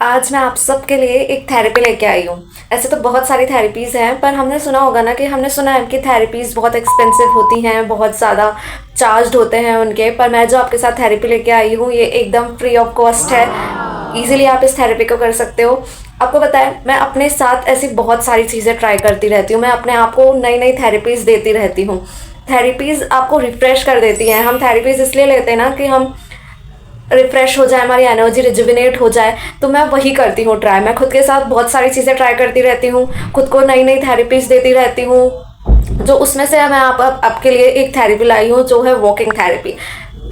आज मैं आप सबके लिए एक थेरेपी लेके आई हूँ। ऐसे तो बहुत सारी थेरेपीज़ हैं, पर हमने सुना होगा ना कि हमने सुना है कि थेरेपीज़ बहुत एक्सपेंसिव होती हैं, बहुत ज़्यादा चार्ज्ड होते हैं उनके। पर मैं जो आपके साथ थेरेपी लेके आई हूँ ये एकदम फ्री ऑफ कॉस्ट है। इजीली आप इस थेरेपी को कर सकते हो। आपको पता है, मैं अपने साथ ऐसी बहुत सारी चीज़ें ट्राई करती रहती हूँ। मैं अपने आप को नई नई थेरेपीज़ देती रहती हूँ। थेरेपीज़ आपको रिफ़्रेश कर देती हैं। हम थेरेपीज़ इसलिए लेते हैं ना कि हम रिफ्रेश हो जाए, हमारी एनर्जी रिजुविनेट हो जाए। तो मैं वही करती हूँ ट्राई। मैं खुद के साथ बहुत सारी चीज़ें ट्राई करती रहती हूँ, खुद को नई नई थेरेपीज देती रहती हूँ। जो उसमें से मैं आपके लिए एक थेरेपी लाई हूँ जो है वॉकिंग थेरेपी।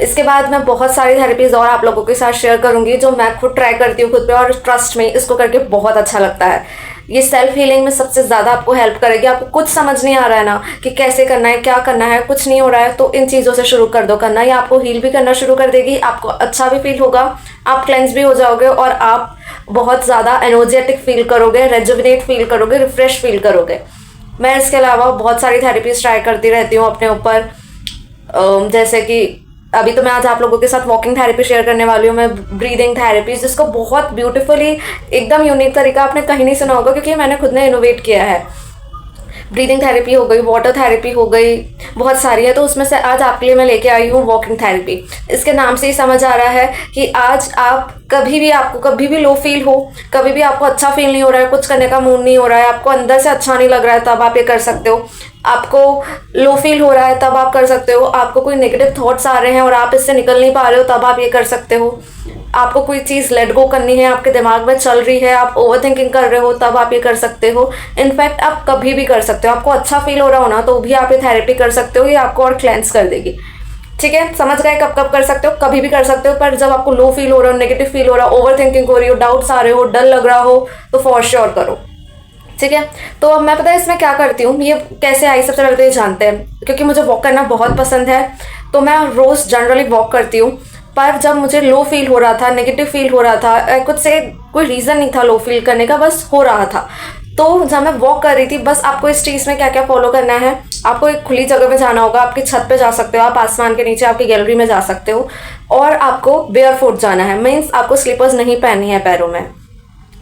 इसके बाद मैं बहुत सारी थेरेपीज और आप लोगों के साथ शेयर करूंगी जो मैं खुद ट्राई करती हूँ खुद पे, और ट्रस्ट में इसको करके बहुत अच्छा लगता है। ये सेल्फ हीलिंग में सबसे ज़्यादा आपको हेल्प करेगी। आपको कुछ समझ नहीं आ रहा है ना कि कैसे करना है, क्या करना है, कुछ नहीं हो रहा है, तो इन चीज़ों से शुरू कर दो करना। ये आपको हील भी करना शुरू कर देगी, आपको अच्छा भी फील होगा, आप क्लेंस भी हो जाओगे और आप बहुत ज़्यादा एनर्जेटिक फील करोगे, रेजुविनेट फील करोगे, रिफ्रेश फील करोगे। मैं इसके अलावा बहुत सारी थेरेपीज ट्राई करती रहती हूँ अपने ऊपर। जैसे कि अभी तो मैं आज आप लोगों के साथ वॉकिंग थेरेपी शेयर करने वाली हूँ। मैं ब्रीदिंग थेरेपी, जिसको बहुत ब्यूटीफुली एकदम यूनिक तरीका आपने कहीं नहीं सुना होगा, क्योंकि मैंने खुद ने इनोवेट किया है। ब्रीदिंग थेरेपी हो गई, वाटर थेरेपी हो गई, बहुत सारी है। तो उसमें से आज आपके लिए मैं लेके आई हूँ वॉकिंग थेरेपी। इसके नाम से ही समझ आ रहा है कि आज आप कभी भी, आपको कभी भी लो फील हो, कभी भी आपको अच्छा फील नहीं हो रहा है, कुछ करने का मूड नहीं हो रहा है, आपको अंदर से अच्छा नहीं लग रहा है, तब आप ये कर सकते हो। आपको लो फील हो रहा है तब आप कर सकते हो। आपको कोई नेगेटिव थॉट्स आ रहे हैं और आप इससे निकल नहीं पा रहे हो, तब आप ये कर सकते हो। आपको कोई चीज़ लेट गो करनी है, आपके दिमाग में चल रही है, आप ओवर थिंकिंग कर रहे हो, तब आप ये कर सकते हो। इनफैक्ट आप कभी भी कर सकते हो। आपको अच्छा फील हो रहा हो ना, तो भी आप ये थेरेपी कर सकते हो। ये आपको और क्लेंस कर देगी। ठीक है, समझ गए कब कब कर सकते हो? कभी भी कर सकते हो। पर जब आपको लो फील हो रहा हो, नेगेटिव फील हो रहा हो, ओवर थिंकिंग हो रही हो, डाउट्स आ रहे हो, डर लग रहा हो, तो फॉर श्योर करो। ठीक है। तो अब मैं पता है इसमें क्या करती हूँ, ये कैसे आई, सबसे पहले तो ये जानते हैं। क्योंकि मुझे वॉक करना बहुत पसंद है, तो मैं रोज़ जनरली वॉक करती हूँ। पर जब मुझे लो फील हो रहा था, नेगेटिव फील हो रहा था, कुछ से कोई रीज़न नहीं था लो फील करने का, बस हो रहा था। तो जब मैं वॉक कर रही थी, बस आपको इस चीज़ में क्या क्या फॉलो करना है। आपको एक खुली जगह पे जाना होगा, आपकी छत पे जा सकते हो, आप आसमान के नीचे आपकी गैलरी में जा सकते हो। और आपको बेयर फुट जाना है, मीन्स आपको स्लीपर्स नहीं पहननी है पैरों में।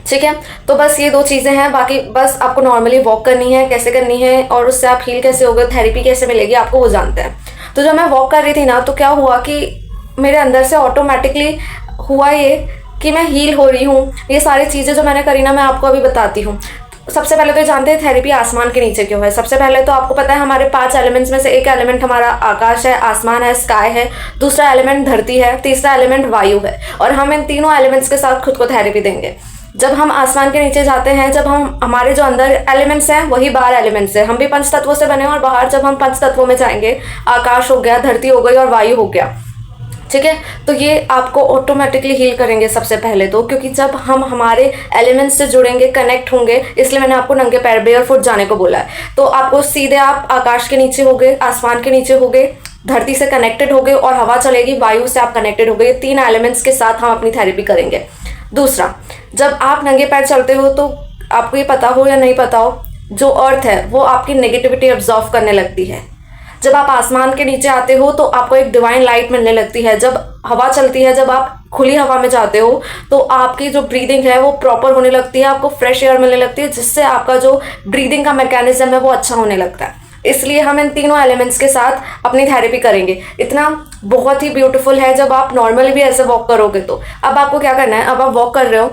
ठीक है। तो बस ये दो चीज़ें हैं। बाकी बस आपको नॉर्मली वॉक करनी है, कैसे करनी है और उससे आप हील कैसे होगे, थेरेपी कैसे मिलेगी आपको, वो जानते हैं। तो जब मैं वॉक कर रही थी ना, तो क्या हुआ कि मेरे अंदर से ऑटोमेटिकली हुआ ये कि मैं हील हो रही हूँ। ये सारी चीज़ें जो मैंने करी ना, मैं आपको अभी बताती हूँ। सबसे पहले तो जानते हैं थेरेपी आसमान के नीचे क्यों है। सबसे पहले तो आपको पता है हमारे 5 एलिमेंट्स में से एक एलिमेंट हमारा आकाश है, आसमान है, स्काई है। दूसरा एलिमेंट धरती है, तीसरा एलिमेंट वायु है। और हम इन तीनों एलिमेंट्स के साथ खुद को थेरेपी देंगे। जब हम आसमान के नीचे जाते हैं, जब हम हमारे जो अंदर एलिमेंट्स हैं वही बाहर एलिमेंट्स हैं। हम भी 5 तत्वों से बने हैं, और बाहर जब हम 5 तत्वों में जाएंगे, आकाश हो गया, धरती हो गई और वायु हो गया। ठीक है। तो ये आपको ऑटोमेटिकली हील करेंगे सबसे पहले तो, क्योंकि जब हम हमारे एलिमेंट्स से जुड़ेंगे, कनेक्ट होंगे, इसलिए मैंने आपको नंगे पैर बेयर फुट जाने को बोला है। तो आपको सीधे आप आकाश के नीचे हो गए, आसमान के नीचे हो गए, धरती से कनेक्टेड हो गए, और हवा चलेगी, वायु से आप कनेक्टेड हो गए। 3 एलिमेंट्स के साथ हम अपनी थेरेपी करेंगे। दूसरा, जब आप नंगे पैर चलते हो, तो आपको ये पता हो या नहीं पता हो, जो अर्थ है वो आपकी नेगेटिविटी ऑब्जॉर्व करने लगती है। जब आप आसमान के नीचे आते हो, तो आपको एक डिवाइन लाइट मिलने लगती है। जब हवा चलती है, जब आप खुली हवा में जाते हो, तो आपकी जो ब्रीदिंग है वो प्रॉपर होने लगती है, आपको फ्रेश एयर मिलने लगती है, जिससे आपका जो ब्रीदिंग का मैकेनिज्म है वो अच्छा होने लगता है। इसलिए हम इन तीनों एलिमेंट्स के साथ अपनी थेरेपी करेंगे। इतना बहुत ही ब्यूटीफुल है जब आप नॉर्मली भी ऐसे वॉक करोगे। तो अब आपको क्या करना है, अब आप वॉक कर रहे हो,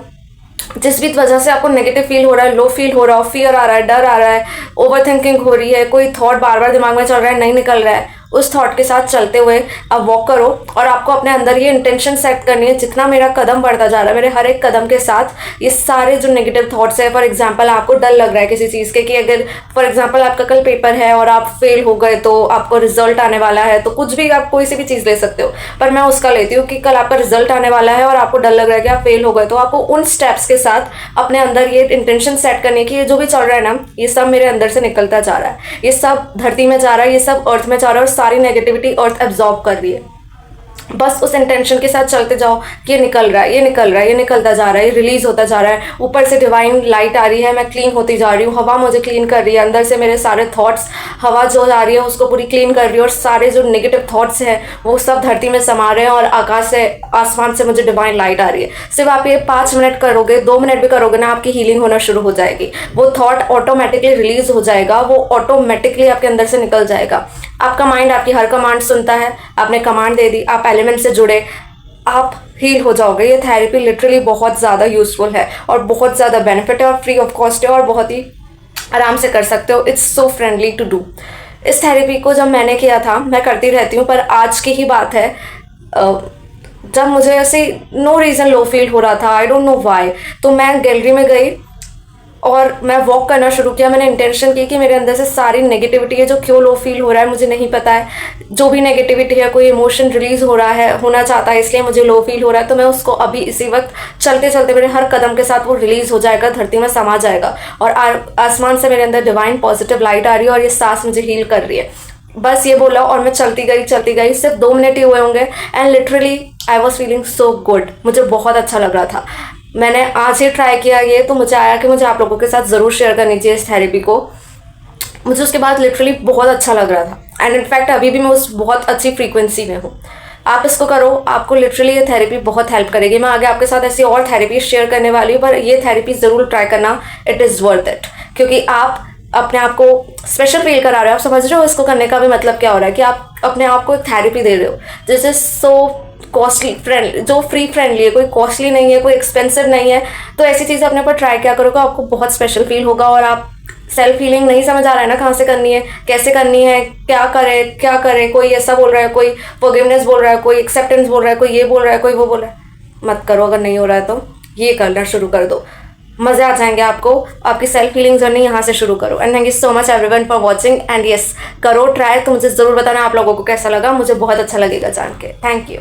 जिस भी वजह से आपको नेगेटिव फील हो रहा है, लो फील हो रहा हो, फियर आ रहा है, डर आ रहा है, ओवर थिंकिंग हो रही है, कोई थॉट बार बार दिमाग में चल रहा है, नहीं निकल रहा है, उस थॉट के साथ चलते हुए आप वॉक करो। और आपको अपने अंदर ये इंटेंशन सेट करनी है, जितना मेरा कदम बढ़ता जा रहा है, मेरे हर एक कदम के साथ ये सारे जो नेगेटिव थॉट्स है, फॉर एग्जाम्पल आपको डर लग रहा है किसी चीज़ के, कि अगर फॉर एग्जाम्पल आपका कल पेपर है और आप फेल हो गए, तो आपको रिजल्ट आने वाला है, तो कुछ भी आप कोई सी भी चीज़ ले सकते हो, पर मैं उसका लेती हूँ कि कल आपका रिजल्ट आने वाला है और आपको डर लग रहा है कि आप फेल हो गए। तो आपको उन स्टेप्स के साथ अपने अंदर ये इंटेंशन सेट करने की, ये जो भी चल रहा है ना, ये सब मेरे अंदर से निकलता जा रहा है, ये सब धरती में जा रहा है, ये सब अर्थ में जा रहा है, और सारी नेगेटिविटी अर्थ एब्जॉर्ब कर रही है। बस उस इंटेंशन के साथ चलते जाओ कि ये निकल रहा है, ये निकल रहा है, ये निकलता जा रहा है, ये रिलीज होता जा रहा है, ऊपर से डिवाइन लाइट आ रही है, मैं क्लीन होती जा रही हूँ, हवा मुझे क्लीन कर रही है, अंदर से मेरे सारे थॉट्स, हवा जो आ रही है उसको पूरी क्लीन कर रही है, और सारे जो नेगेटिव थॉट्स हैं वो सब धरती में समा रहे हैं, और आकाश से, आसमान से मुझे डिवाइन लाइट आ रही है। सिर्फ आप ये 5 मिनट करोगे, 2 मिनट भी करोगे ना, आपकी हीलिंग होना शुरू हो जाएगी। वो थॉट ऑटोमेटिकली रिलीज हो जाएगा, वो ऑटोमेटिकली आपके अंदर से निकल जाएगा। आपका माइंड आपकी हर कमांड सुनता है, आपने कमांड दे दी, आप एलिमेंट से जुड़े, आप हील हो जाओगे। ये थेरेपी लिटरली बहुत ज़्यादा यूजफुल है और बहुत ज़्यादा बेनिफिट है और फ्री ऑफ कॉस्ट है और बहुत ही आराम से कर सकते हो। It's so friendly to do. इस थेरेपी को जब मैंने किया था, मैं करती रहती हूँ, पर आज की ही बात है, जब मुझे ऐसे नो रीज़न लो फील हो रहा था, आई डोंट नो वाई, तो मैं गैलरी में गई और मैं वॉक करना शुरू किया। मैंने इंटेंशन की कि मेरे अंदर से सारी नेगेटिविटी है, जो क्यों लो फील हो रहा है मुझे नहीं पता है, जो भी नेगेटिविटी है, कोई इमोशन रिलीज हो रहा है, होना चाहता है, इसलिए मुझे लो फील हो रहा है, तो मैं उसको अभी इसी वक्त चलते चलते मेरे हर कदम के साथ वो रिलीज हो जाएगा, धरती में समा जाएगा, और आसमान से मेरे अंदर डिवाइन पॉजिटिव लाइट आ रही है और ये सांस मुझे हील कर रही है। बस ये बोला और मैं चलती गई। सिर्फ 2 मिनट ही हुए होंगे and literally I was feeling so good. मुझे बहुत अच्छा लग रहा था। मैंने आज ही ट्राई किया ये, तो मुझे आया कि मुझे आप लोगों के साथ ज़रूर शेयर करनी चाहिए इस थेरेपी को। मुझे उसके बाद लिटरली बहुत अच्छा लग रहा था एंड इनफैक्ट अभी भी मैं उस बहुत अच्छी फ्रीक्वेंसी में हूँ। आप इसको करो, आपको लिटरली ये थेरेपी बहुत हेल्प करेगी। मैं आगे आपके साथ ऐसी और थेरेपी शेयर करने वाली हूँ, पर ये थेरेपी ज़रूर ट्राई करना, इट इज़ वर्थ इट, क्योंकि आप अपने आप को स्पेशल फील करा रहे हो। आप समझ रहे हो इसको करने का भी मतलब क्या हो रहा है, कि आप अपने आप को एक थेरेपी दे रहे हो जिस इज सो कॉस्टली फ्रेंडली, जो फ्री फ्रेंडली है, कोई कॉस्टली नहीं है, कोई एक्सपेंसिव नहीं है। तो ऐसी चीज़ें अपने ऊपर ट्राई किया करोगे, आपको बहुत स्पेशल फील होगा। और आप सेल्फ हीलिंग नहीं समझ आ रहा है ना, कहाँ से करनी है, कैसे करनी है, क्या करे, कोई ऐसा बोल रहा है, कोई फॉरगिवनेस बोल रहा है, कोई एक्सेप्टेंस बोल रहा है, कोई ये बोल रहा है, कोई वो बोल रहा है, मत करो। अगर नहीं हो रहा है तो ये करना शुरू कर दो, मज़े आ जाएंगे आपको। आपकी सेल्फ हीलिंग जर्नी यहाँ से शुरू करो। And thank you so much everyone for watching. And yes, करो ट्राई, तो मुझे ज़रूर बताना आप लोगों को कैसा लगा, मुझे बहुत अच्छा लगेगा जान के। Thank you.